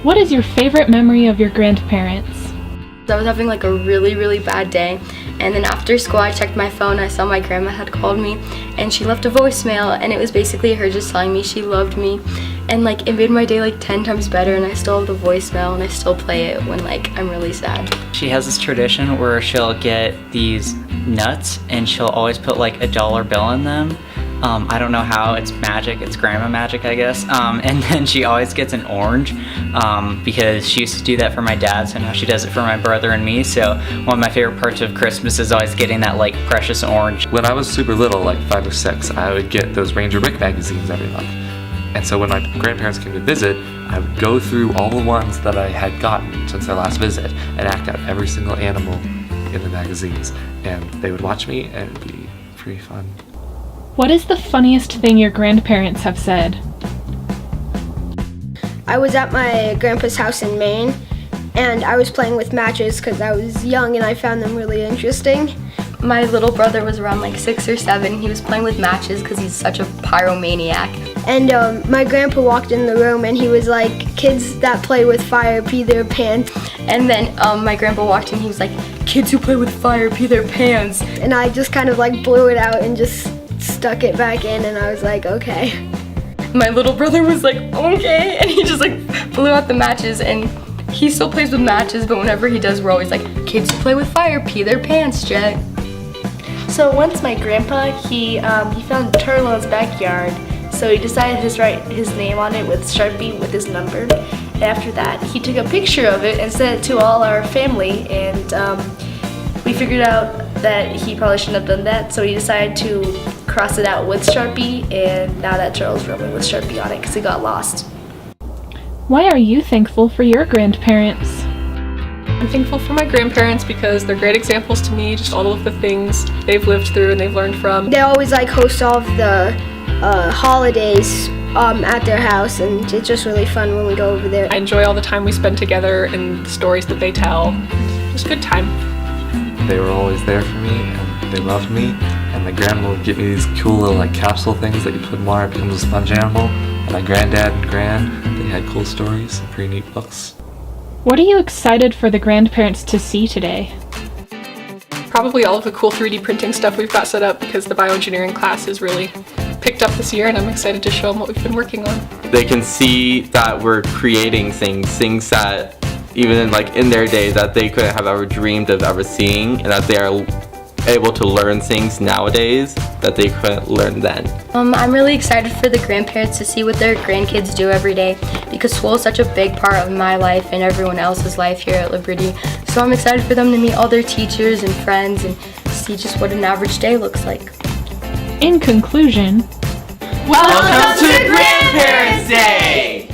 What is your favorite memory of your grandparents? I was having like a really bad day, and then after school I checked my phone. I saw my grandma had called me and she left a voicemail, and it was basically her just telling me she loved me, and like it made my day like 10 times better. And I still have the voicemail and I still play it when like I'm really sad. She has this tradition where she'll get these nuts and she'll always put like a $1 bill in them. I don't know how, it's magic, it's grandma magic, I guess. And then she always gets an orange because she used to do that for my dad, so now she does it for my brother and me. So one of my favorite parts of Christmas is always getting that like precious orange. When I was super little, like 5 or 6, I would get those Ranger Rick magazines every month. And so when my grandparents came to visit, I would go through all the ones that I had gotten since their last visit and act out every single animal in the magazines. And they would watch me and it would be pretty fun. What is the funniest thing your grandparents have said? I was at my grandpa's house in Maine, and I was playing with matches because I was young and I found them really interesting. My little brother was around like 6 or 7. He was playing with matches because he's such a pyromaniac. And my grandpa walked in the room and he was like, "Kids that play with fire pee their pants." And then my grandpa walked in, he was like, "Kids who play with fire pee their pants." And I just kind of like blew it out and just stuck it back in, and I was like, okay. My little brother was like, okay, and he just like blew out the matches, and he still plays with matches, but whenever he does, we're always like, "Kids who play with fire pee their pants, Jet." So once my grandpa, he found a turtle in his backyard, so he decided to write his name on it with Sharpie with his number. And after that, he took a picture of it and sent it to all our family, and we figured out that he probably shouldn't have done that, so he decided to cross it out with Sharpie, and now that turtle's roaming with Sharpie on it because it got lost. Why are you thankful for your grandparents? I'm thankful for my grandparents because they're great examples to me, just all of the things they've lived through and they've learned from. They always like host all of the holidays at their house, and it's just really fun when we go over there. I enjoy all the time we spend together and the stories that they tell. Just a good time. They were always there for me and they loved me. And my grandma would get me these cool little like capsule things that you put in water, it becomes a sponge animal. And my granddad and they had cool stories and pretty neat books. What are you excited for the grandparents to see today? Probably all of the cool 3D printing stuff we've got set up because the bioengineering class has really picked up this year, and I'm excited to show them what we've been working on. They can see that we're creating things that even like in their day that they couldn't have ever dreamed of ever seeing, and that they are able to learn things nowadays that they couldn't learn then. I'm really excited for the grandparents to see what their grandkids do every day, because school is such a big part of my life and everyone else's life here at Liberty. So I'm excited for them to meet all their teachers and friends and see just what an average day looks like. In conclusion, Welcome to Grandparents' Day!